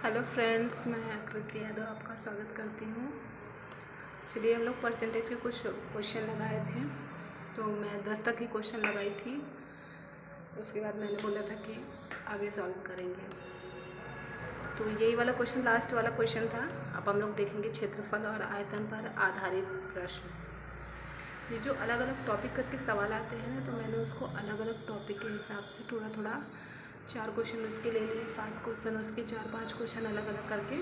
Hello friends, मैं आकृति यादव आपका स्वागत करती हूँ। चलिए, हम लोग परसेंटेज के कुछ क्वेश्चन लगाए थे, तो मैं 10 तक ही क्वेश्चन लगाई थी। उसके बाद मैंने बोला था कि आगे सॉल्व करेंगे। तो यही वाला क्वेश्चन लास्ट वाला क्वेश्चन था। अब हम लोग देखेंगे क्षेत्रफल और आयतन पर आधारित प्रश्न। ये जो अलग अलग टॉपिक करके सवाल आते हैं ना, तो मैंने उसको अलग अलग टॉपिक के हिसाब से थोड़ा थोड़ा 4 क्वेश्चन उसके ले लिए, 5 क्वेश्चन उसके, 4-5 क्वेश्चन अलग अलग करके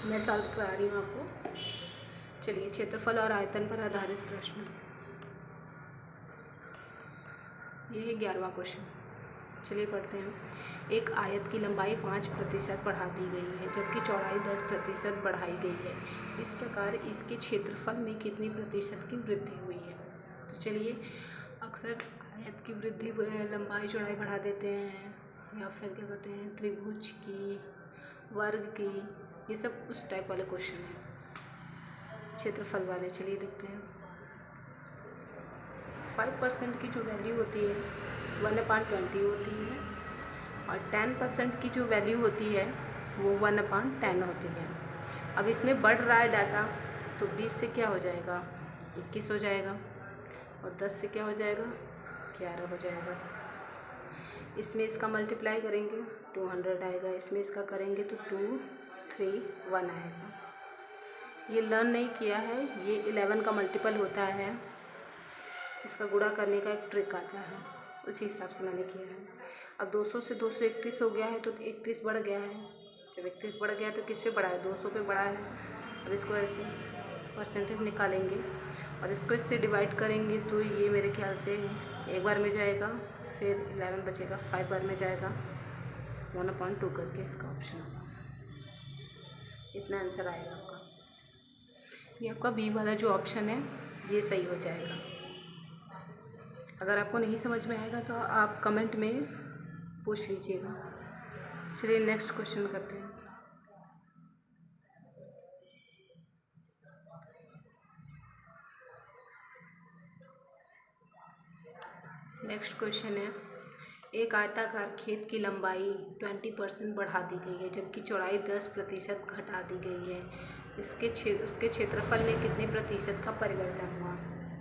मैं सॉल्व करा रही हूँ आपको। चलिए, क्षेत्रफल और आयतन पर आधारित प्रश्न, ये है 11वां क्वेश्चन। चलिए पढ़ते हैं। एक आयत की लंबाई 5% बढ़ा दी गई है, जबकि चौड़ाई 10% बढ़ाई गई है। इस प्रकार इसके क्षेत्रफल में कितनी प्रतिशत की वृद्धि हुई है? तो चलिए, अक्सर आयत की वृद्धि लंबाई चौड़ाई बढ़ा देते हैं, या फिर क्या कहते हैं, त्रिभुज की, वर्ग की, ये सब उस टाइप वाले क्वेश्चन हैं क्षेत्रफल वाले। चलिए देखते हैं। 5% की जो वैल्यू होती है 1/20 होती है, और 10% की जो वैल्यू होती है वो 1/10 होती है। अब इसमें बढ़ रहा है डाटा, तो 20 से क्या हो जाएगा, 21 हो जाएगा, और 10 से क्या हो जाएगा, 11 हो जाएगा। इसमें इसका मल्टीप्लाई करेंगे 200 आएगा, इसमें इसका करेंगे तो 2, 3, 1 आएगा। ये लर्न नहीं किया है, ये 11 का मल्टीपल होता है, इसका गुणा करने का एक ट्रिक आता है, उसी हिसाब से मैंने किया है। अब 200 से 231 हो गया है, तो 31 बढ़ गया है। जब 31 बढ़ गया है तो किस पे बढ़ा है, 200 पे बढ़ा है। अब इसको ऐसे परसेंटेज निकालेंगे और इसको इससे डिवाइड करेंगे, तो ये मेरे ख्याल से एक बार में जाएगा, फिर 11 बचेगा, 5 बार में जाएगा, 1/2 करके इसका ऑप्शन होगा। इतना आंसर आएगा आपका। ये आपका बी वाला जो ऑप्शन है ये सही हो जाएगा। अगर आपको नहीं समझ में आएगा तो आप कमेंट में पूछ लीजिएगा। चलिए नेक्स्ट क्वेश्चन करते हैं। नेक्स्ट क्वेश्चन है, एक आयताकार खेत की लंबाई 20% बढ़ा दी गई है, जबकि चौड़ाई 10% घटा दी गई है। उसके क्षेत्रफल में कितने प्रतिशत का परिवर्तन हुआ?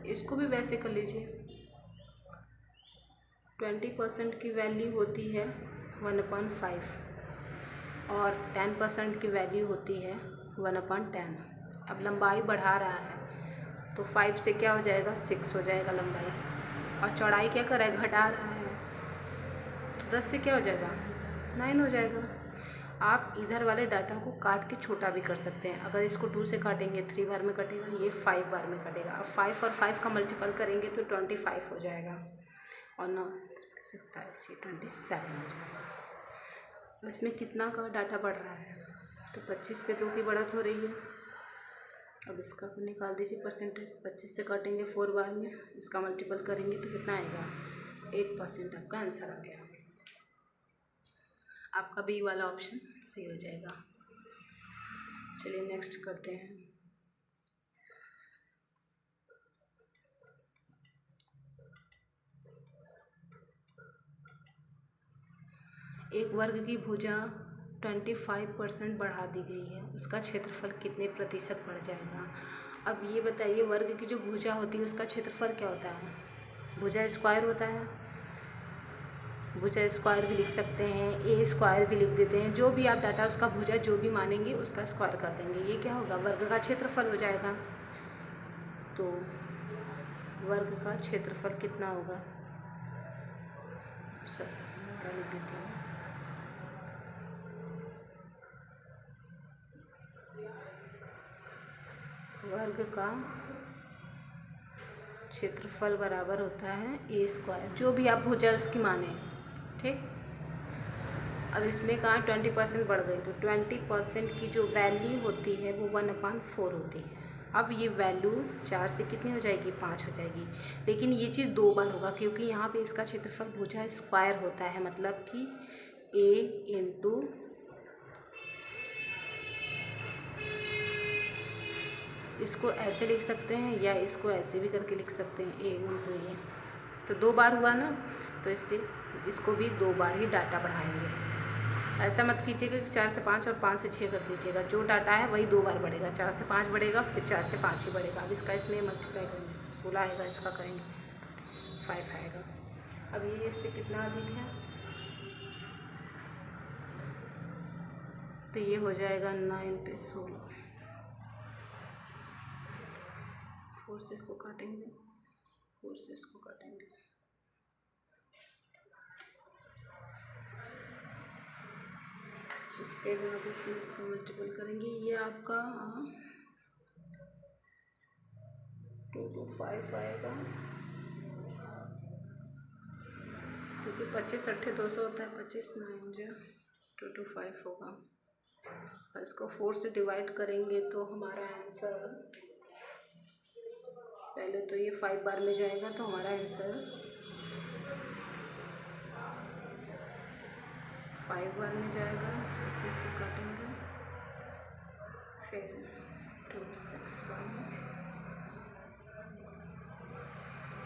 इसको भी वैसे कर लीजिए। 20% की वैल्यू होती है 1/5, और 10% की वैल्यू होती है 1/10। अब लंबाई बढ़ा रहा है, तो 5 से क्या हो जाएगा, 6 हो जाएगा लंबाई, और चौड़ाई क्या कर रहा है, घटा रहा है, तो 10 से क्या हो जाएगा, 9 हो जाएगा। आप इधर वाले डाटा को काट के छोटा भी कर सकते हैं। अगर इसको 2 से काटेंगे 3 बार में कटेगा, ये 5 बार में कटेगा। अब 5 और 5 का मल्टीपल करेंगे तो 25 हो जाएगा, और 9 27 27 हो जाएगा। इसमें कितना का डाटा बढ़ रहा है, तो 25 पे 2 की बढ़त हो रही है। अब इसका निकाल दीजिए परसेंटेज। 25 से काटेंगे 4 बार में, इसका मल्टीपल करेंगे तो कितना आएगा, 8% आपका आंसर आ गया। आपका बी वाला ऑप्शन सही हो जाएगा। चलिए नेक्स्ट करते हैं। एक वर्ग की भुजा 25% बढ़ा दी गई है, उसका क्षेत्रफल कितने प्रतिशत बढ़ जाएगा? अब ये बताइए, वर्ग की जो भुजा होती है उसका क्षेत्रफल क्या होता है? भुजा स्क्वायर होता है। भुजा स्क्वायर भी लिख सकते हैं, ए स्क्वायर भी लिख देते हैं, जो भी आप डाटा उसका भुजा जो भी मानेंगे उसका स्क्वायर कर देंगे। ये क्या होगा, वर्ग का क्षेत्रफल हो जाएगा। तो वर्ग का क्षेत्रफल कितना होगा, सब लिख देती हूँ। वर्ग का क्षेत्रफल बराबर होता है ए स्क्वायर, जो भी आप भुजा उसकी माने, ठीक। अब इसमें कहाँ 20% बढ़ गई, तो 20% की जो वैल्यू होती है वो 1/4 होती है। अब ये वैल्यू 4 से कितनी हो जाएगी, 5 हो जाएगी। लेकिन ये चीज़ 2 बार होगा, क्योंकि यहाँ पे इसका क्षेत्रफल भुजा स्क्वायर होता है, मतलब कि a इंटू इसको ऐसे लिख सकते हैं, या इसको ऐसे भी करके लिख सकते हैं, a इंटू ए। तो 2 बार हुआ ना, तो इससे इसको भी 2 बार ही डाटा बढ़ाएंगे। ऐसा मत कीजिएगा कि 4 से 5 और 5 से 6 कर दीजिएगा। जो डाटा है वही 2 बार बढ़ेगा, 4 से 5 बढ़ेगा, फिर 4 से 5 ही बढ़ेगा। अब इसका इसमें मल्टीप्लाई करेंगे, 16 आएगा, इसका करेंगे 5 आएगा। अब ये इससे कितना अधिक है, तो ये हो जाएगा 9 पे 16। 4 से इसको काटेंगे, 4 से इसको काटेंगे, उसके बाद इसमें इसका मल्टीपल करेंगे। ये आपका 225 आएगा, क्योंकि 25 अट्ठे 200 होता है, 25 9 जो 225 होगा। और इसको 4 से डिवाइड करेंगे तो हमारा आंसर, पहले तो ये 5 बार में जाएगा, तो हमारा आंसर 5 बार में जाएगा। इसे इसको काटेंगे, फिर 2 6 1,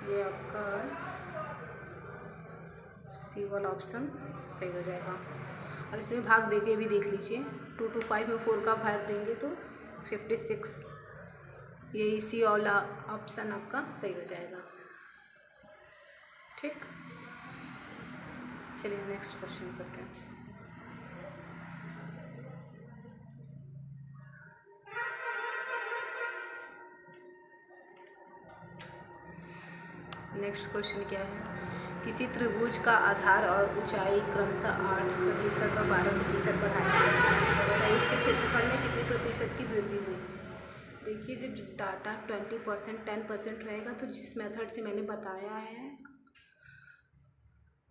ये आपका सी वाला ऑप्शन सही हो जाएगा। और इसमें भाग देके भी देख लीजिए, 2 to 5 में 4 का भाग देंगे तो 56, यही सी वाला ऑप्शन आपका सही हो जाएगा। ठीक, चलिए नेक्स्ट क्वेश्चन करते हैं। नेक्स्ट क्वेश्चन क्या है, किसी त्रिभुज का आधार और ऊंचाई क्रमशः 8% और 12% बढ़ाया गया, इसके क्षेत्रफल में कितने प्रतिशत की वृद्धि हुई। देखिए, जब डाटा 20% 10% रहेगा तो जिस मेथड से मैंने बताया है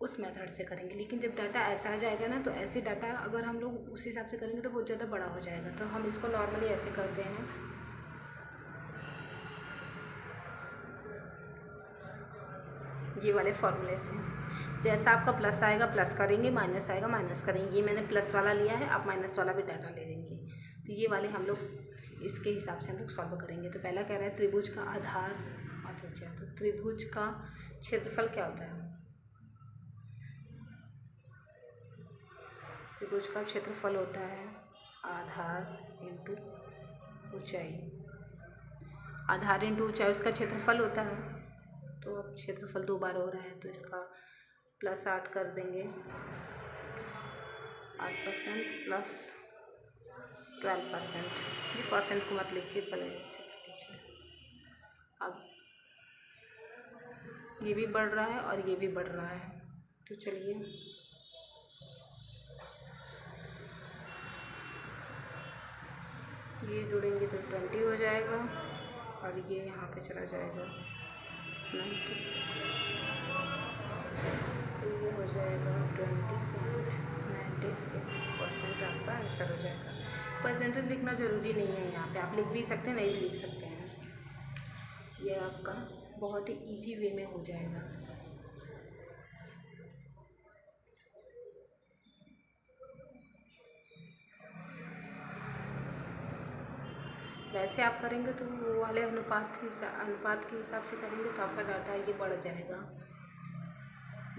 उस मेथड से करेंगे, लेकिन जब डाटा ऐसा आ जाएगा ना, तो ऐसे डाटा अगर हम लोग उस हिसाब से करेंगे तो बहुत ज़्यादा बड़ा हो जाएगा। तो हम इसको नॉर्मली ऐसे करते हैं, ये वाले फॉर्मूले से। जैसा आपका प्लस आएगा प्लस करेंगे, माइनस आएगा माइनस करेंगे। ये मैंने प्लस वाला लिया है, आप माइनस वाला भी डाटा ले लेंगे। तो ये वाले हम लोग इसके हिसाब से हम लोग सॉल्व करेंगे। तो पहला कह रहा है त्रिभुज का आधार, अच्छा, तो त्रिभुज का क्षेत्रफल क्या होता है। त्रिभुज का क्षेत्रफल होता है आधार इंटू ऊंचाई। आधार इंटू ऊंचाई उसका क्षेत्रफल होता है। तो अब क्षेत्रफल 2 बार हो रहा है, तो इसका +8 कर देंगे, 8% प्लस 12%। ये परसेंट को मत लिखिए, पहले से लीजिए। अब ये भी बढ़ रहा है और ये भी बढ़ रहा है, तो चलिए ये जोड़ेंगे तो 20 हो जाएगा, और ये यहाँ पे चला जाएगा 96, तो ये हो जाएगा 20.96% आपका आंसर हो जाएगा। परसेंटेज लिखना ज़रूरी नहीं है, यहाँ पे आप लिख भी सकते हैं, नहीं भी लिख सकते हैं। ये आपका बहुत ही इजी वे में हो जाएगा। वैसे आप करेंगे तो वो वाले अनुपात के हिसाब से करेंगे तो आपका डाटा ये बढ़ जाएगा।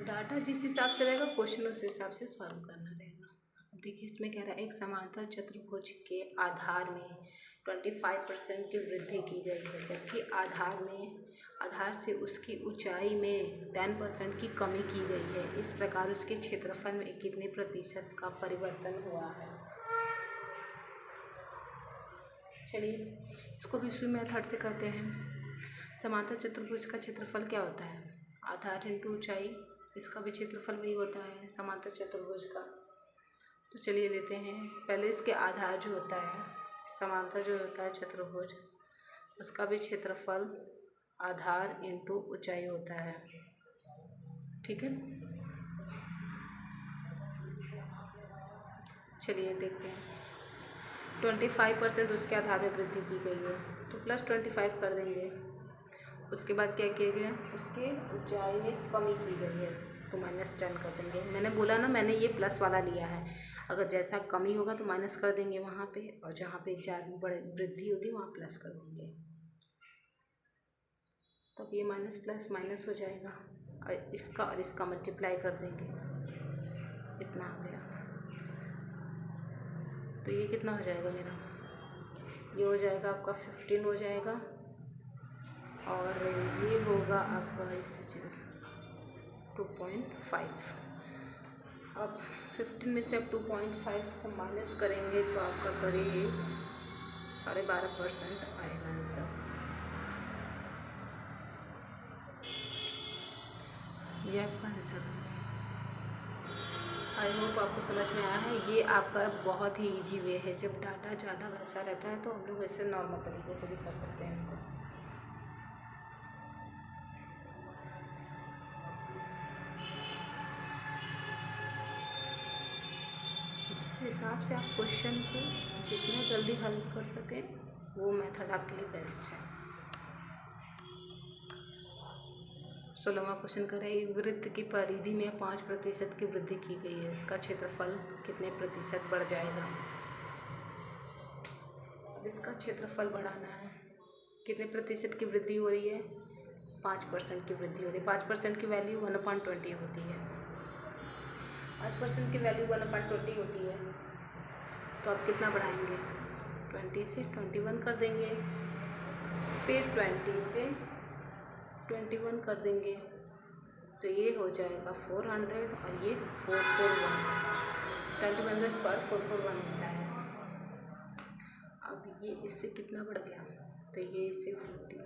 डाटा जिस हिसाब से रहेगा क्वेश्चन उस हिसाब से सॉल्व करना रहेगा। अब देखिए, इसमें कह रहा है एक समांतर चतुर्भुज के आधार में 25% की वृद्धि की गई है, जबकि आधार से उसकी ऊंचाई में 10% की कमी की गई है। इस प्रकार उसके क्षेत्रफल में कितने प्रतिशत का परिवर्तन हुआ है। चलिए इसको भी उसी मेथड से करते हैं। समांतर चतुर्भुज का क्षेत्रफल क्या होता है, आधार इंटू ऊंचाई, इसका भी क्षेत्रफल वही होता है समांतर चतुर्भुज का। तो चलिए लेते हैं, पहले इसके आधार जो होता है, समांतर जो होता है चतुर्भुज, उसका भी क्षेत्रफल आधार इंटू ऊंचाई होता है। ठीक है, चलिए देखते हैं। 25% उसके आधार में वृद्धि की गई है, तो +25 कर देंगे। उसके बाद क्या किया गया, उसके ऊंचाई में कमी की गई है, तो -10 कर देंगे। मैंने बोला ना, मैंने ये प्लस वाला लिया है, अगर जैसा कमी होगा तो माइनस कर देंगे वहाँ पे, और जहाँ पे ज़्यादा बड़ी वृद्धि होगी वहाँ प्लस कर देंगे। तब ये माइनस प्लस माइनस हो जाएगा, और इसका मल्टीप्लाई कर देंगे, इतना आ गया। तो ये कितना हो जाएगा मेरा, ये हो जाएगा आपका 15 हो जाएगा, और ये होगा आपका इससे 2.5। अब 15 में से अब 2.5 को माइनस करेंगे तो आपका करीब 12.5% आएगा आंसर। ये आपका आंसर है। आई होप आपको समझ में आया है। ये आपका बहुत ही इजी वे है। जब डाटा ज़्यादा वैसा रहता है तो हम लोग ऐसे नॉर्मल तरीके से भी कर सकते हैं इसको। जिस हिसाब से आप क्वेश्चन को जितना जल्दी हल कर सकें वो मेथड आपके लिए बेस्ट है। 16वां क्वेश्चन कर रहे हैं, वृत्त की परिधि में 5% की वृद्धि की गई है, इसका क्षेत्रफल कितने प्रतिशत बढ़ जाएगा। इसका क्षेत्रफल बढ़ाना है। कितने प्रतिशत की वृद्धि हो रही है, 5% की वृद्धि हो रही है। 5% की वैल्यू 1/20 होती है। 5% की वैल्यू 1/20 होती है तो आप कितना बढ़ाएंगे, 20 से 21 कर देंगे, फिर 20 से 21 कर देंगे तो ये हो जाएगा 400 और ये 441। 21 का स्क्वायर 441 होता है। अब ये इससे कितना बढ़ गया तो ये इससे 40,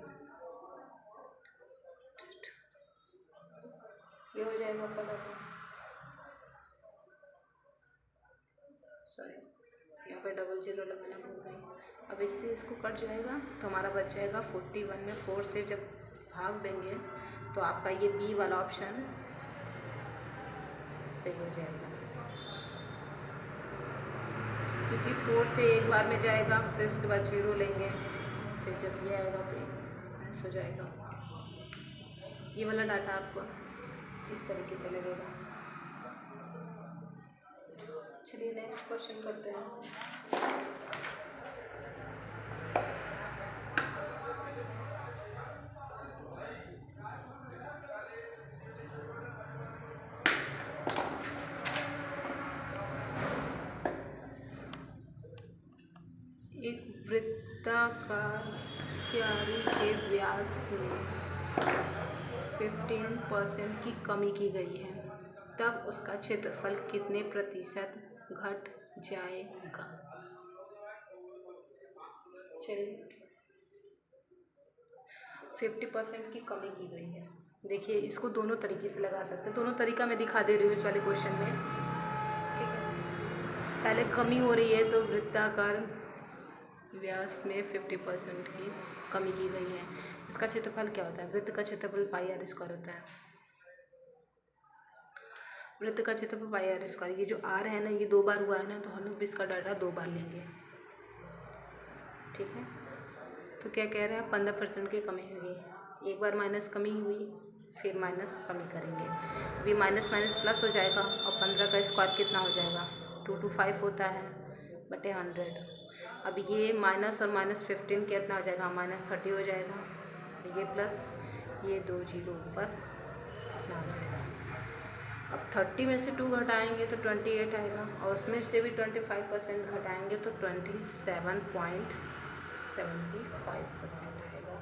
ये हो जाएगा आपका, सॉरी यहाँ पे 00 लगाना भूल गई। अब इससे इसको कट जाएगा तो हमारा बच जाएगा 41 में 4 से जब भाग देंगे तो आपका ये बी वाला ऑप्शन सही हो जाएगा, क्योंकि 4 से एक बार में जाएगा, फिर उसके बाद 0 लेंगे, फिर जब ये आएगा तो ऐसा हो जाएगा। ये वाला डाटा आपको इस तरीके से लगेगा। चलिए नेक्स्ट क्वेश्चन करते हैं। एक वृत्ताकार क्यारी के व्यास में 15% की कमी की गई है, तब उसका क्षेत्रफल कितने प्रतिशत घट जाएगा। चलिए 50% की कमी की गई है। देखिए इसको दोनों तरीके से लगा सकते हैं, दोनों तरीका मैं दिखा दे रही हूँ इस वाले क्वेश्चन में, ठीक है। पहले कमी हो रही है तो वृत्ताकार व्यास में 50% की कमी की गई है। इसका क्षेत्रफल क्या होता है, वृत्त का क्षेत्रफल πr² होता है। वृत्त का क्षेत्रफल πr²। ये जो r है ना, ये 2 बार हुआ है ना, तो हम लोग भी इसका डाटा 2 बार लेंगे, ठीक है। तो क्या कह रहे हैं, 15% की कमी हुई, एक बार माइनस कमी हुई, फिर माइनस कमी करेंगे। अभी माइनस माइनस प्लस हो जाएगा और 15 का स्क्वायर कितना हो जाएगा, 225 होता है बटे 100। अब ये माइनस और माइनस 15 कितना हो जाएगा, -30 हो जाएगा। ये प्लस ये 2 0 ऊपर कितना हो जाएगा। अब 30 में से 2 घटाएंगे तो 28 आएगा, और उसमें से भी 25% घटाएंगे तो 27.75% आएगा।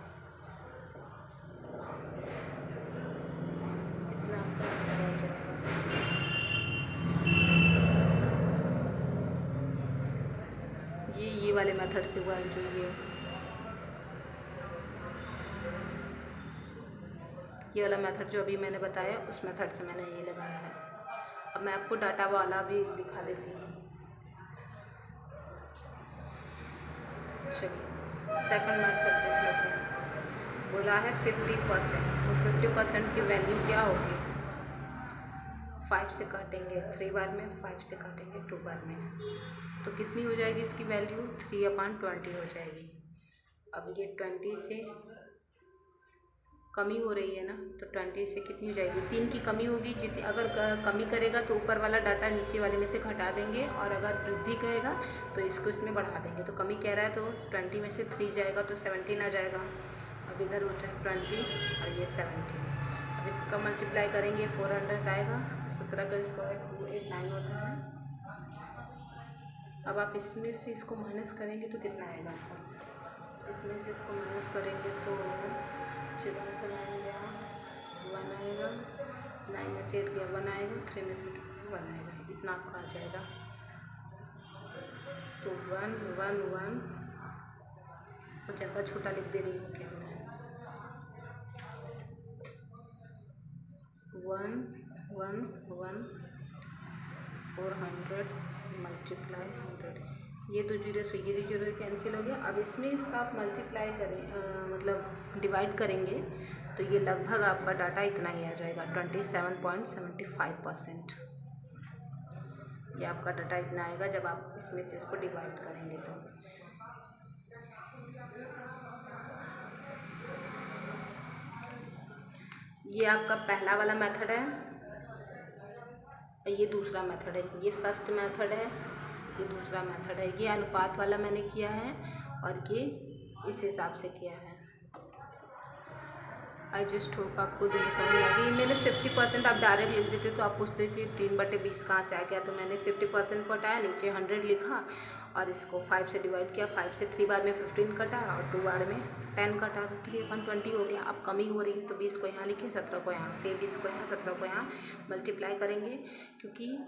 इतना आपका आंसर हो जाएगा। ये वाले मेथड से हुआ है, जो ये वाला मेथड जो अभी मैंने बताया उस मेथड से मैंने ये लगाया है। अब मैं आपको डाटा वाला भी दिखा देती हूँ। चलिए सेकंड मेथड देख लेते हैं। बोला है 50%, तो 50% की वैल्यू क्या होगी, 5 से काटेंगे 3 बार में, 5 से काटेंगे 2 बार में, तो कितनी हो जाएगी इसकी वैल्यू, 3/20 हो जाएगी। अब ये 20 से कमी हो रही है ना, तो 20 से कितनी हो जाएगी, 3 की कमी होगी। जितनी अगर कमी करेगा तो ऊपर वाला डाटा नीचे वाले में से घटा देंगे, और अगर वृद्धि करेगा तो इसको इसमें बढ़ा देंगे। तो कमी कह रहा है तो 20 में से 3 जाएगा तो 17 आ जाएगा। अब इधर हो जाए 20 और ये 17। अब इसका मल्टीप्लाई करेंगे 400 आएगा। 17 का स्क्वायर 289 होता है। अब आप इसमें से इसको माइनस करेंगे तो कितना आएगा आपका, इसमें से इसको माइनस करेंगे तो 0 में से 9 गया 1 आएगा, 9 में से 8 गया 1 आएगा, 3 में से 2 1 आएगा, इतना आपका आ जाएगा। तो 1 1 1 तो ज़्यादा छोटा लिख दे रही हूँ क्या मैं, 1 1 1 400 मल्टीप्लाई 100, ये 2 जीरो से ये 2 जीरो कैंसिल हो गया। अब इसमें इसका आप मल्टीप्लाई करें मतलब डिवाइड करेंगे तो ये लगभग आपका डाटा इतना ही आ जाएगा 27.75%। ये आपका डाटा इतना आएगा जब आप इसमें से इसको डिवाइड करेंगे तो। ये आपका पहला वाला मेथड है, ये दूसरा मेथड है, ये फर्स्ट मेथड है, ये दूसरा मेथड है। ये अनुपात वाला मैंने किया है और ये इस हिसाब से किया है। आई जस्ट होप आपको दोनों समझ आ गई। मैंने 50% आप डायरेक्ट लिख देते तो आप पूछते कि 3/20 कहाँ से आ गया, तो मैंने 50% को हटाया, नीचे 100 लिखा और इसको 5 से डिवाइड किया। 5 से 3 बार में 15 कटा और 2 बार में 10 कटा, तो 3/20 हो गया। अब कमी हो रही है तो 20 को यहाँ लिखे, 17 को यहाँ, फिर 20 को यहाँ, 17 को यहाँ मल्टीप्लाई करेंगे, क्योंकि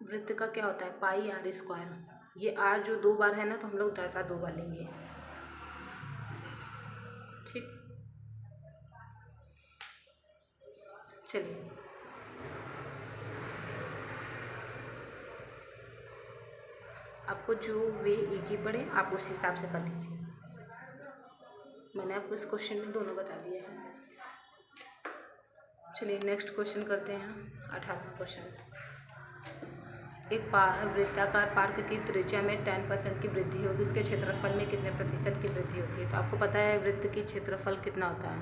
वृत्त का क्या होता है पाई आर स्क्वायर। ये आर जो 2 बार है ना तो हम लोग डाटा 2 बार लेंगे, ठीक। चलिए आपको जो वे इजी पड़े आप उस हिसाब से कर लीजिए। मैंने आपको इस क्वेश्चन में दोनों बता दिया है। चलिए नेक्स्ट क्वेश्चन करते हैं। 18वां क्वेश्चन, एक वृत्ताकार पार्क की त्रिज्या में 10% की वृद्धि होगी, उसके क्षेत्रफल में कितने प्रतिशत की वृद्धि होगी। तो आपको पता है वृत्त की क्षेत्रफल कितना होता है,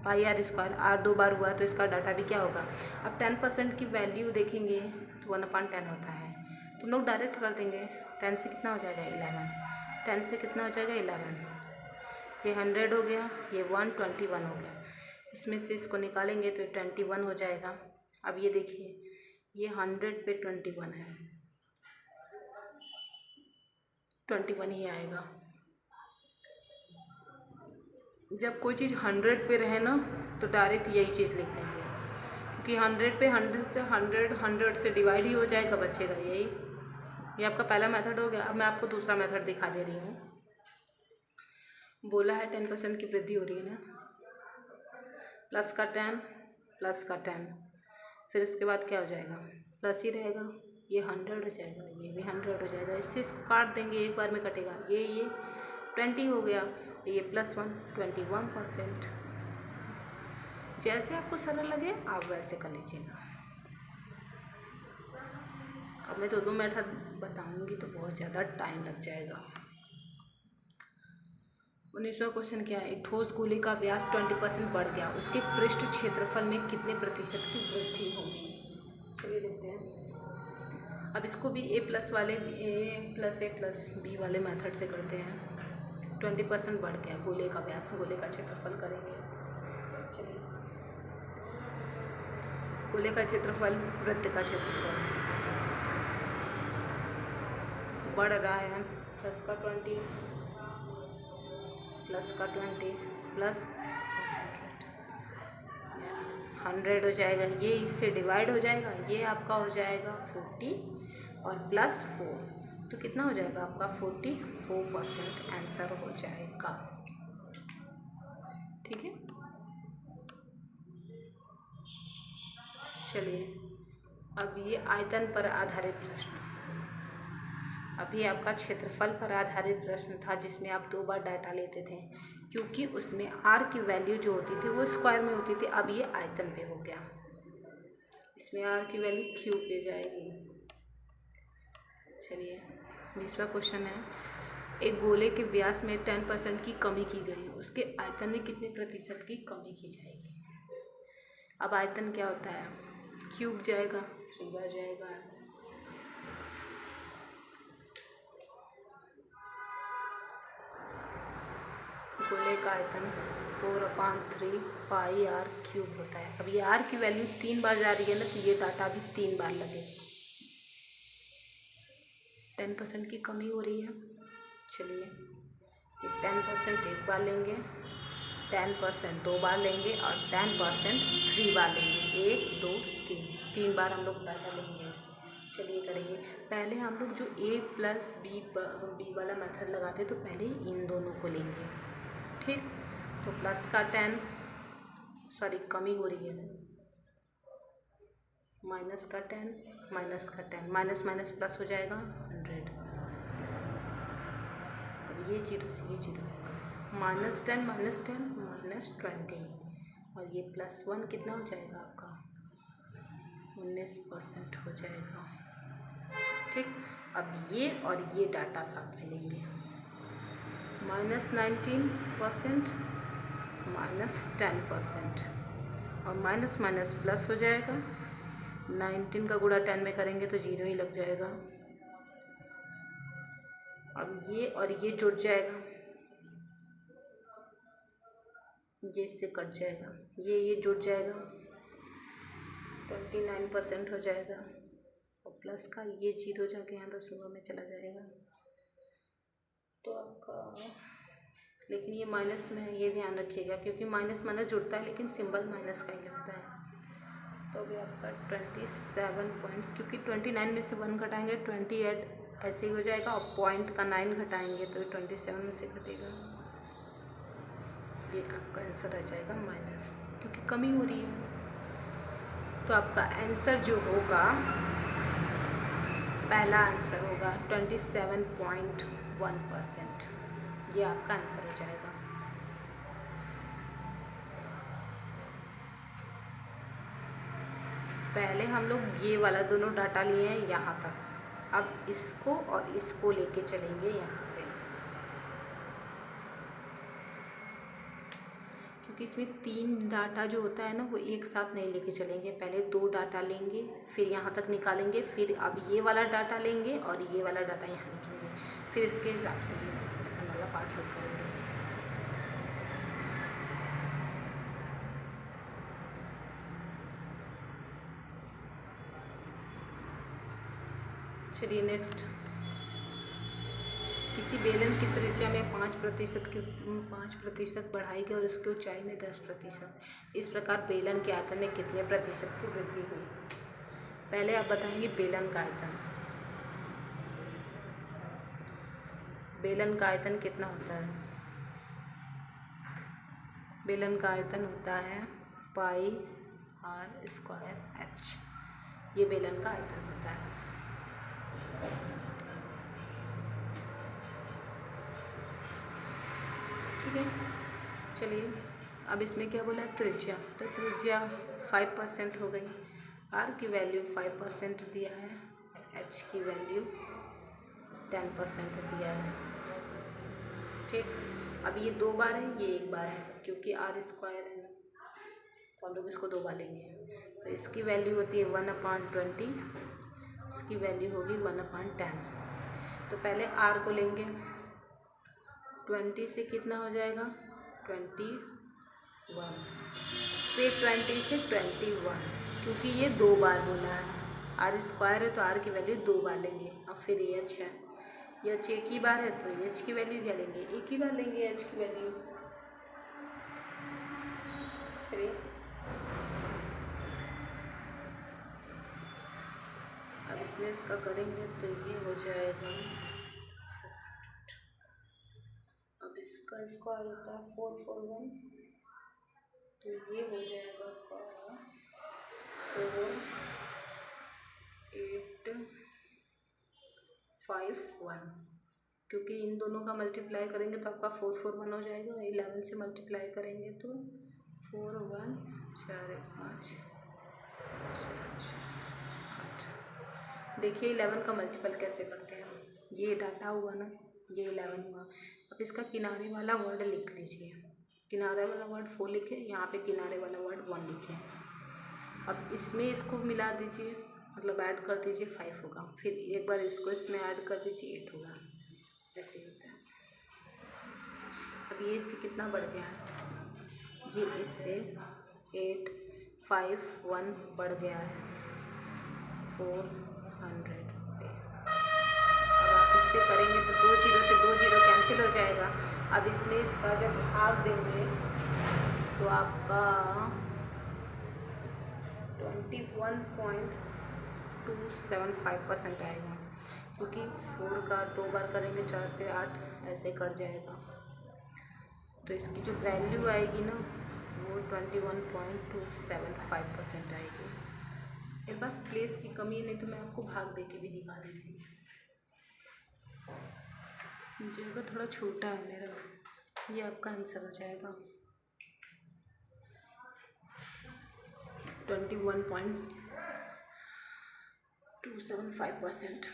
पाई आर स्क्वायर। आर 2 बार हुआ तो इसका डाटा भी क्या होगा। अब 10% की वैल्यू देखेंगे तो 1/10 होता है, तो हम लोग डायरेक्ट कर देंगे। 10 से कितना हो जाएगा 11, 10 से कितना हो जाएगा 11, ये 100 हो गया, ये 121 हो गया। इसमें से इसको निकालेंगे तो 21 हो जाएगा। अब ये देखिए ये 100 पे 21 है, 21 ही आएगा। जब कोई चीज़ 100 पे रहे ना तो डायरेक्ट यही चीज़ लिख देंगे, क्योंकि 100 पे 100 से डिवाइड ही हो जाएगा, बचेगा यही। ये आपका पहला मेथड हो गया। अब मैं आपको दूसरा मेथड दिखा दे रही हूँ। बोला है 10% की वृद्धि हो रही है ना, प्लस का 10 प्लस का 10, फिर इसके बाद क्या हो जाएगा प्लस ही रहेगा, ये 100 हो जाएगा, ये भी 100 हो जाएगा। इससे इसको काट देंगे, एक बार में कटेगा, ये 20 हो गया, ये +1 21%। जैसे आपको सरल लगे आप वैसे कर लीजिएगा। अब मैं 2 मेथड बताऊंगी तो बहुत ज़्यादा टाइम लग जाएगा। 19वां क्वेश्चन क्या है, एक ठोस गोले का व्यास 20% बढ़ गया, उसके पृष्ठ क्षेत्रफल में कितने प्रतिशत की वृद्धि होगी। चलिए देखते हैं। अब इसको भी A+ वाले A+A+B वाले मेथड से करते हैं। 20% बढ़ गया, गोले का व्यास, गोले का क्षेत्रफल करेंगे। चलिए गोले का क्षेत्रफल, वृत्त का क्षेत्रफल बढ़ रहा है, प्लस का 20 प्लस 100 हो जाएगा, ये इससे डिवाइड हो जाएगा, ये आपका हो जाएगा 40 और +4, तो कितना हो जाएगा आपका 44% आंसर हो जाएगा। ठीक है, चलिए अब ये आयतन पर आधारित प्रश्न। अभी आपका क्षेत्रफल पर आधारित प्रश्न था जिसमें आप 2 बार डाटा लेते थे, क्योंकि उसमें r की वैल्यू जो होती थी वो स्क्वायर में होती थी। अब ये आयतन पे हो गया, इसमें r की वैल्यू क्यूब पे जाएगी। चलिए 20वां क्वेश्चन है, एक गोले के व्यास में 10% की कमी की गई, उसके आयतन में कितने प्रतिशत की कमी की जाएगी। अब आयतन क्या होता है, क्यूब जाएगा, 3 बार जाएगा। गोले का आयतन 4/3 पाई r क्यूब होता है। अब ये r की वैल्यू 3 बार जा रही है ना, तो ये डाटा भी 3 बार लगेगा। 10% की कमी हो रही है। चलिए 10% एक बार लेंगे, 10% 2 बार लेंगे और 10% 3 बार लेंगे। 1 2 3 बार हम लोग डाटा लेंगे। चलिए करेंगे। पहले हम लोग जो a प्लस बी वाला मेथड लगाते तो पहले इन दोनों को लेंगे, ठीक। तो प्लस का 10, सॉरी कमी हो रही है, माइनस का 10, माइनस का 10, माइनस माइनस प्लस हो जाएगा 100। अब ये जीरो से ये जीरो, -10 -10 -20 और ये +1 कितना हो जाएगा आपका 19% हो जाएगा, ठीक। अब ये और ये डाटा साथ में लेंगे, -19% -10% और माइनस माइनस प्लस हो जाएगा। 19 का गुणा 10 में करेंगे तो 0 ही लग जाएगा। अब ये और ये जुड़ जाएगा, ये इससे कट जाएगा, ये जुड़ जाएगा, 29% हो जाएगा और प्लस का ये 0 जाके यहाँ 10 में चला जाएगा। तो आपका, लेकिन ये माइनस में है, ये ध्यान रखिएगा क्योंकि माइनस माइनस जुड़ता है लेकिन सिंबल माइनस का ही लगता है। तो अभी आपका 27 पॉइंट्स, क्योंकि 29 में से 1 घटाएंगे 28 ऐसे ही हो जाएगा और पॉइंट का 9 घटाएंगे तो 27 में से घटेगा, ये आपका आंसर आ जाएगा माइनस, क्योंकि कमी हो रही है। तो आपका आंसर जो होगा, पहला आंसर होगा 27.1%, ये आपका आंसर हो जाएगा। पहले हम लोग ये वाला दोनों डाटा लिए हैं यहाँ तक, अब इसको और इसको लेके चलेंगे यहाँ पे, क्योंकि इसमें 3 डाटा जो होता है ना वो एक साथ नहीं लेके चलेंगे। पहले 2 डाटा लेंगे, फिर यहाँ तक निकालेंगे, फिर अब ये वाला डाटा लेंगे और ये वाला डाटा यहाँ लिखेंगे, फिर इसके हिसाब से ये सेकंड वाला पार्ट हल करेंगे। चलिए नेक्स्ट, किसी बेलन की त्रिज्या में 5% बढ़ाई गई और उसकी ऊंचाई में 10%। इस प्रकार बेलन के आयतन में कितने प्रतिशत की वृद्धि हुई। पहले आप बताएंगे बेलन का आयतन, बेलन का आयतन कितना होता है। बेलन का आयतन होता है πr²h, ये बेलन का आयतन होता है। ठीक है, चलिए अब इसमें क्या बोला, त्रिज्या, तो त्रिज्या 5% हो गई, r की वैल्यू 5% दिया है, h की वैल्यू 10% दिया है, ठीक। अब ये 2 बार है, ये 1 बार है, क्योंकि r² है ना, तो हम लोग इसको 2 बार लेंगे। तो इसकी वैल्यू होती है 1/20, इसकी वैल्यू होगी 1/10। तो पहले r को लेंगे, 20 से कितना हो जाएगा 21, फिर 20 से 21, क्योंकि ये 2 बार बोला है, r² है तो r की वैल्यू 2 बार लेंगे। अब फिर ये h है, ये h एक ही बार है तो ये h की वैल्यू क्या लेंगे, एक ही बार लेंगे h की वैल्यू। चलिए अब इसमें इसका करेंगे तो ये हो जाएगा, अब इसका स्क्वायर होता है 441, तो ये हो जाएगा 4851, क्योंकि इन दोनों का मल्टीप्लाई करेंगे तो आपका 441 हो जाएगा। 11 से मल्टीप्लाई करेंगे तो 4 1 4 1 5 8। देखिए 11 का मल्टीपल कैसे करते हैं, ये डाटा हुआ ना, ये 11 हुआ। अब इसका किनारे वाला वर्ड लिख लीजिए, किनारे वाला वर्ड 4 लिखे, यहाँ पे किनारे वाला वर्ड 1 लिखे। अब इसमें इसको मिला दीजिए, मतलब ऐड कर दीजिए, 5 होगा, फिर एक बार इसको इसमें ऐड कर दीजिए, 8 होगा, ऐसे होता है। अब ये इससे कितना बढ़ गया है, ये इससे 851 बढ़ गया है 400 पे। अब 2 जीरो कैंसिल हो जाएगा। अब इसमें इसका जब भाग देंगे तो आपका 21.275% आएगा, क्योंकि 4 का 2 बार करेंगे 4 से 8 ऐसे कट जाएगा। तो इसकी जो वैल्यू आएगी ना वो 21.275% आएगी। मेरे पास प्लेस की कमी है, नहीं तो मैं आपको भाग दे के भी दिखा देती। जगह थोड़ा छोटा है मेरा। ये आपका आंसर हो जाएगा 21.275%।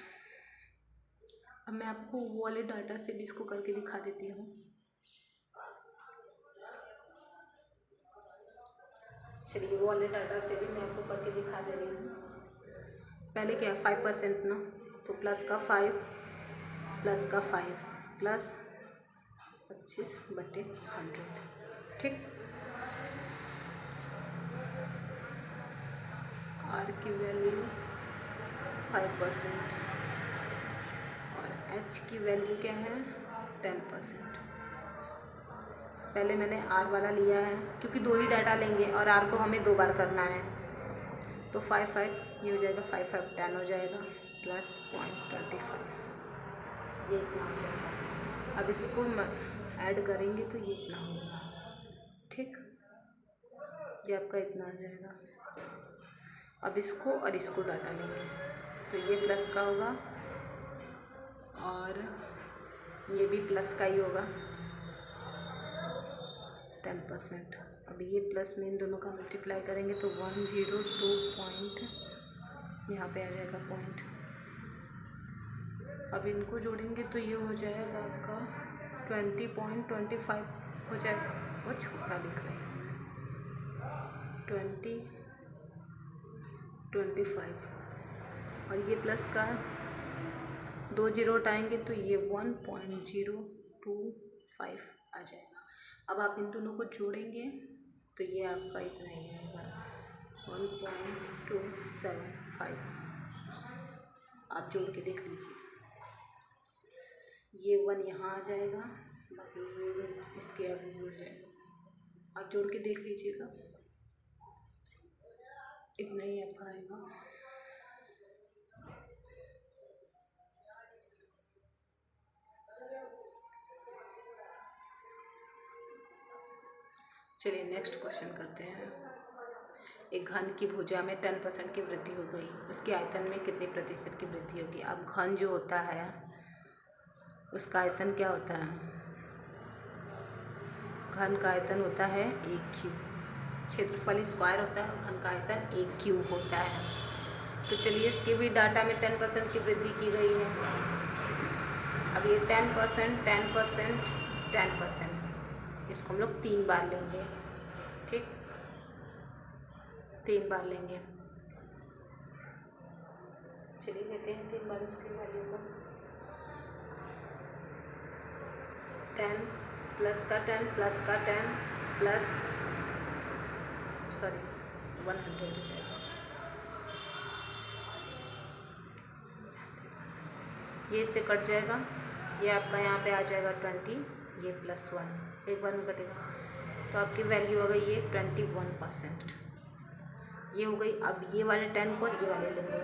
अब मैं आपको वो वाले डाटा से भी इसको करके दिखा देती हूँ। चलिए वो वाले डाटा से भी मैं आपको करके दिखा दे रही हूँ। पहले क्या 5% ना, तो प्लस का 5 प्लस का 5 प्लस 25/100, ठीक। आर की वैल्यू 5% और एच की वैल्यू क्या है 10%। पहले मैंने आर वाला लिया है क्योंकि 2 ही डाटा लेंगे और आर को हमें 2 बार करना है, तो 5 ये हो जाएगा, 5 10 हो जाएगा प्लस 0.25, ये इतना हो जाएगा। अब इसको ऐड करेंगे तो ये इतना होगा, ठीक। ये आपका इतना आ जाएगा। अब इसको और इसको डाटा लेंगे तो ये प्लस का होगा और ये भी प्लस का ही होगा 10%। अब ये प्लस में इन दोनों का मल्टीप्लाई करेंगे तो 102 पॉइंट यहाँ पे आ जाएगा पॉइंट। अब इनको जोड़ेंगे तो ये हो जाएगा आपका 20.25 हो जाएगा। वो छोटा लिख रहे हैं 20.25 और ये प्लस का 2 जीरो हटाएंगे तो ये 1.025 आ जाएगा। अब आप इन दोनों को जोड़ेंगे तो ये आपका इतना ही आएगा 1.275। आप जोड़ के देख लीजिए, ये 1 यहाँ आ जाएगा, बाकी ये इसके आगे जुड़ जाएगा। आप जोड़ के देख लीजिएगा, इतना ही आपका आएगा। चलिए नेक्स्ट क्वेश्चन करते हैं। एक घन की भुजा में 10% की वृद्धि हो गई, उसके आयतन में कितने प्रतिशत की वृद्धि होगी। अब घन जो होता है उसका आयतन क्या होता है, घन का आयतन होता है 1 क्यूब। क्षेत्रफल स्क्वायर होता है, घन का आयतन 1 क्यूब होता है। तो चलिए इसके भी डाटा में 10% की वृद्धि की गई है। अब ये 10%, 10%, इसको हम लोग 3 बार लेंगे, ठीक, 3 बार लेंगे। चलिए लेते हैं 3 बार इसकी वैल्यू को। 10 प्लस का 10 प्लस का 10 प्लस 100 हो जाएगा। ये इससे कट जाएगा, ये आपका यहाँ पे आ जाएगा 20, ये +1 एक बार में कटेगा, तो आपकी वैल्यू हो गई ये 21%। ये हो गई। अब ये वाले 10 को और ये वाले लेंगे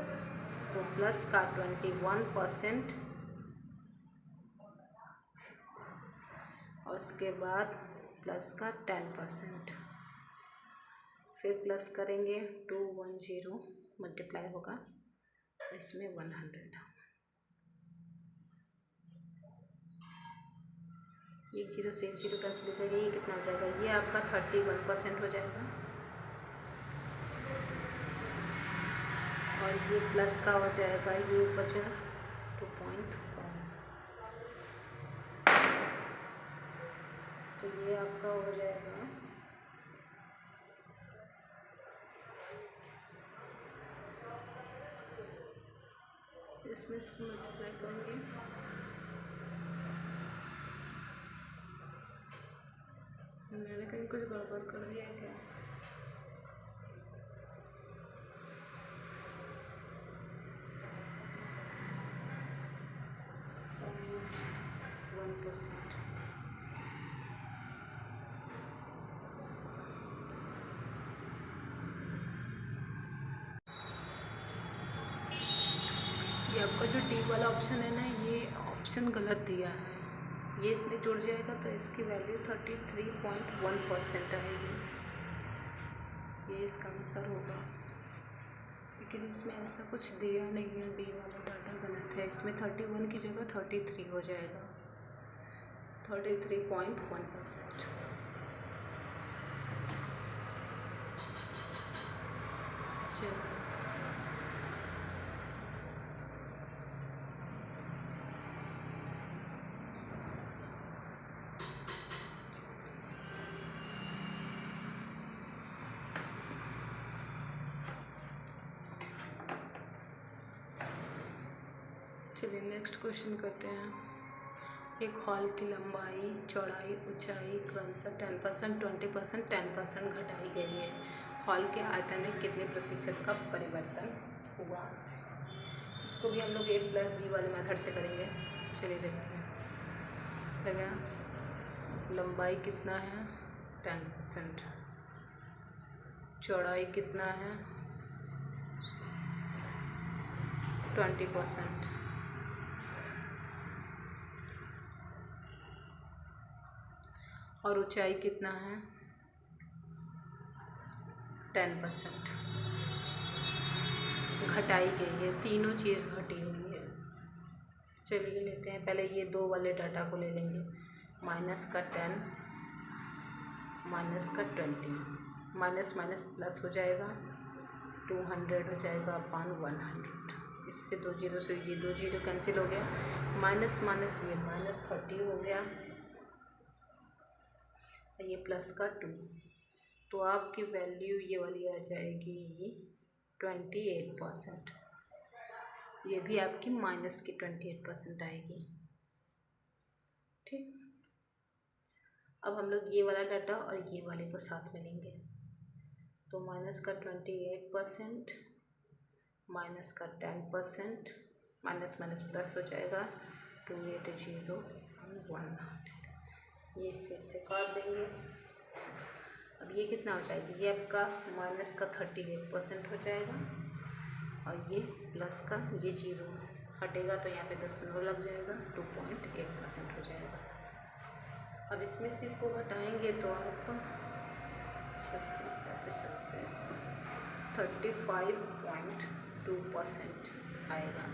तो प्लस का 21% और उसके बाद प्लस का 10%, फिर प्लस करेंगे 210 मल्टीप्लाई होगा इसमें 100। एक जीरो से 1 जीरो कैंसिल हो जाएगा, ये कितना हो जाएगा, ये आपका 31% हो जाएगा। और ये प्लस का हो जाएगा, ये बचा 2.1, तो ये आपका हो जाएगा इसमें इसको मल्टीप्लाई करेंगे मैंने कहीं कुछ गड़बड़ कर दिया क्या। ये आपका जो डी वाला ऑप्शन है ना, ये ऑप्शन गलत दिया है। ये इसमें जुड़ जाएगा तो इसकी वैल्यू 33.1% आएगी। ये इसका आंसर होगा, लेकिन इसमें ऐसा कुछ दिया नहीं है। डी वाला डाटा गलत है। इसमें 31 की जगह 33 हो जाएगा, 33.1%। चलिए नेक्स्ट क्वेश्चन करते हैं। एक हॉल की लंबाई, चौड़ाई, ऊंचाई क्रमशः 10%, 20%, 10% घटाई गई है। हॉल के आयतन में कितने प्रतिशत का परिवर्तन हुआ? इसको भी हम लोग A+B वाले मेथड से करेंगे। चलिए देखते हैं। लगा, लंबाई कितना है 10%, चौड़ाई कितना है 20%, और ऊंचाई कितना है 10%। घटाई गई है, तीनों चीज़ घटी हुई है। चलिए लेते हैं, पहले ये दो वाले डाटा को ले लेंगे। -10 -20, माइनस माइनस प्लस हो जाएगा, 200 हो जाएगा अपान 100। इससे 2 जीरो से ये 2 जीरो कैंसिल हो गया, माइनस माइनस ये -30 हो गया, ये प्लस का 2, तो आपकी वैल्यू ये वाली आ जाएगी 28%। ये भी आपकी माइनस की 28% आएगी। ठीक, अब हम लोग ये वाला डाटा और ये वाले को साथ में लेंगे, तो माइनस का 28%, माइनस का 10%, माइनस माइनस प्लस हो जाएगा, 280 100। ये इससे काट देंगे। अब ये कितना हो जाएगी, ये आपका माइनस का 38% हो जाएगा, और ये प्लस का ये 0 हटेगा तो यहाँ पे 10 लग जाएगा, 2.8% हो जाएगा। अब इसमें से इसको घटाएंगे तो आप 36 37 35.2% आएगा।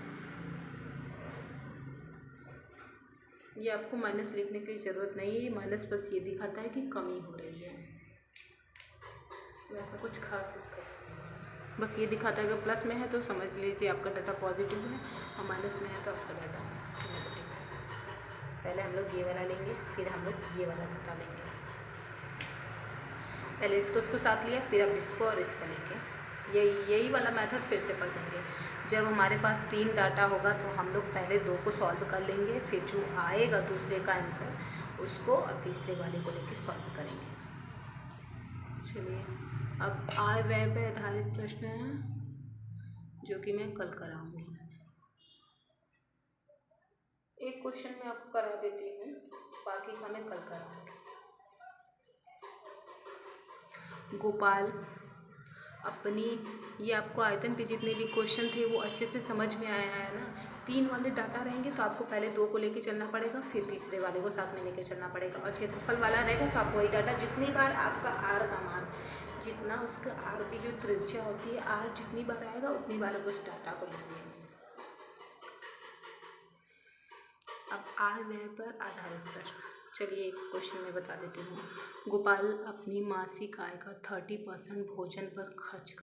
ये आपको माइनस लिखने की ज़रूरत नहीं है, माइनस बस ये दिखाता है कि कमी हो रही है, वैसा कुछ खास इसका बस ये दिखाता है कि प्लस में है तो समझ लीजिए आपका डाटा पॉजिटिव है, और माइनस में है तो आपका डाटा नेगेटिव है। पहले हम लोग ये वाला लेंगे, फिर हम लोग ये वाला डाटा लेंगे। पहले इसको साथ लिया, फिर अब इसको और इसको लेंगे। यही वाला मेथड फिर से कर देंगे। जब हमारे पास 3 डाटा होगा तो हम लोग पहले 2 को सॉल्व कर लेंगे, फिर जो आएगा दूसरे का आंसर उसको और तीसरे वाले को लेके सॉल्व करेंगे। चलिए, अब आय व्यय पर आधारित प्रश्न है जो कि मैं कल कराऊंगी। एक क्वेश्चन मैं आपको करा देती हूँ, बाकी का मैं कल कराऊंगी। गोपाल अपनी, ये आपको आयतन पे जितने भी क्वेश्चन थे वो अच्छे से समझ में आया है ना। 3 वाले डाटा रहेंगे तो आपको पहले 2 को लेके चलना पड़ेगा, फिर तीसरे वाले को साथ में लेके चलना पड़ेगा, और क्षेत्रफल वाला रहेगा तो आपको वही डाटा जितनी बार आपका आर का मान, जितना उसका आर की जो त्रिज्या होती है, आर जितनी बार आएगा उतनी बार आप उस डाटा को लेंगे। अब आय व्यय पर आधारित प्रश्न। चलिए एक क्वेश्चन मैं बता देती हूँ। गोपाल अपनी मासिक आय का 30% भोजन पर खर्च